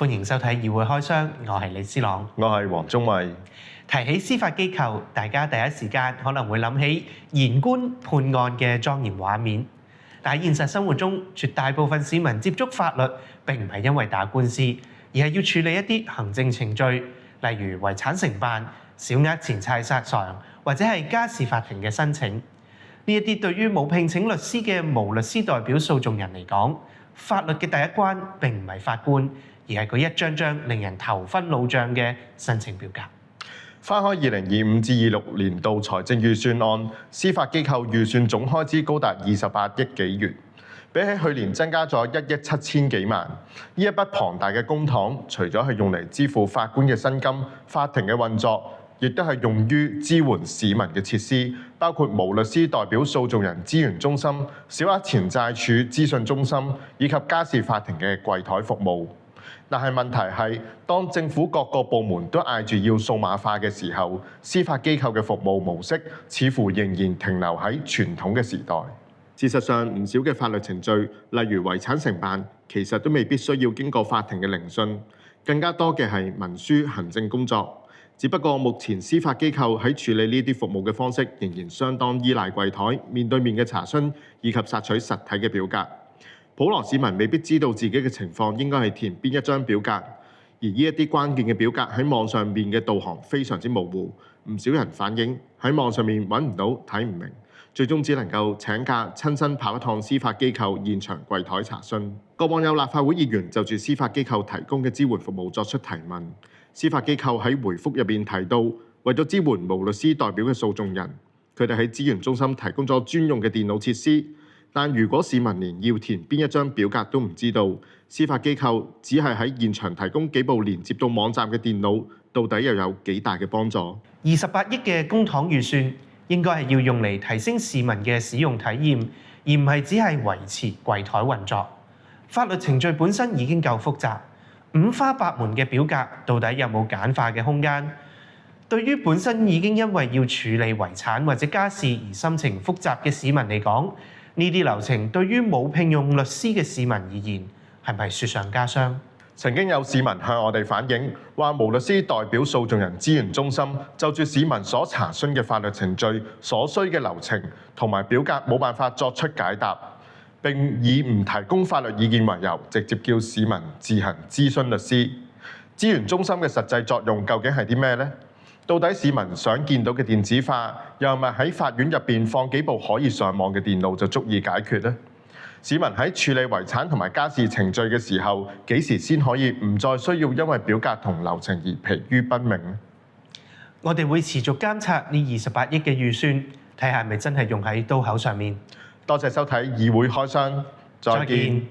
歡迎收睇議會開箱，我係李思朗，我係黃宗偉。提起司法機構，大家第一時間可能會諗起言官判案嘅莊嚴畫面，但喺現實生活中，絕大部分市民接觸法律並唔係因為打官司，而係要處理一啲行政程序，例如遺產承辦、小額錢債索償或者係家事法庭嘅申請。呢一啲對於冇聘請律師嘅無律師代表訴訟人嚟講，法律嘅第一關並唔係法官，而係佢一張張令人頭昏腦脹嘅申請表格。翻開2025至26年度財政預算案，司法機構預算總開支高達28億幾元，比起去年增加咗1億7千幾萬。呢一筆龐大嘅公帑，除咗係用嚟支付法官嘅薪金、法庭嘅運作，亦都係用於支援市民嘅設施，包括無律師代表訴訟人資源中心、小額錢債處資訊中心以及家事法庭嘅櫃台服務。但係問題係，當政府各個部門都嗌住要數碼化嘅時候，司法機構嘅服務模式似乎仍然停留喺傳統嘅時代。事實上，唔少嘅法律程序，例如遺產承辦，其實都未必需要經過法庭嘅聆訊，更加多嘅係文書行政工作。只不過目前司法機構喺處理呢啲服務嘅方式，仍然相當依賴櫃台、面對面嘅查詢以及索取實體嘅表格。普羅市民未必知道自己嘅情況應該係填邊一張表格，而呢一啲關鍵嘅表格喺網上面嘅導航非常之模糊，唔少人反映喺網上面揾唔到、睇唔明，最終只能夠請假親身跑一趟司法機構現場櫃台查詢。過往有立法會議員就住司法機構提供嘅支援服務作出提問，司法機構喺回覆入邊提到，為咗支援無律師代表嘅訴訟人，佢哋喺資源中心提供咗專用嘅電腦設施。但如果市民連要填邊一張表格都唔知道，司法機構只係喺現場提供幾部連接到網站嘅電腦，到底又有幾大嘅幫助？28億嘅公帑預算應該係要用嚟提升市民嘅使用體驗，而唔係只係維持櫃台運作。法律程序本身已經夠複雜，五花八門嘅表格到底有冇簡化嘅空間？對於本身已經因為要處理遺產或者家事而心情複雜嘅市民嚟講，呢啲流程對於冇聘用律師嘅市民而言，係咪雪上加霜？曾經有市民向我哋反映，話無律師代表訴訟人資源中心就住市民所查詢嘅法律程序所需嘅流程同埋表格冇辦法作出解答，並以唔提供法律意見為由，直接叫市民自行諮詢律師。資源中心嘅實際作用究竟係啲咩呢？到底市民想見到嘅電子化，又係咪喺法院入邊放幾部可以上網嘅電腦就足以解決呢？市民喺處理遺產同埋家事程序嘅時候，幾時先可以唔再需要因為表格同流程而疲於奔命呢？我哋會持續監察呢28億嘅預算，睇下係咪真係用喺刀口上面。多謝收睇議會開箱，再見。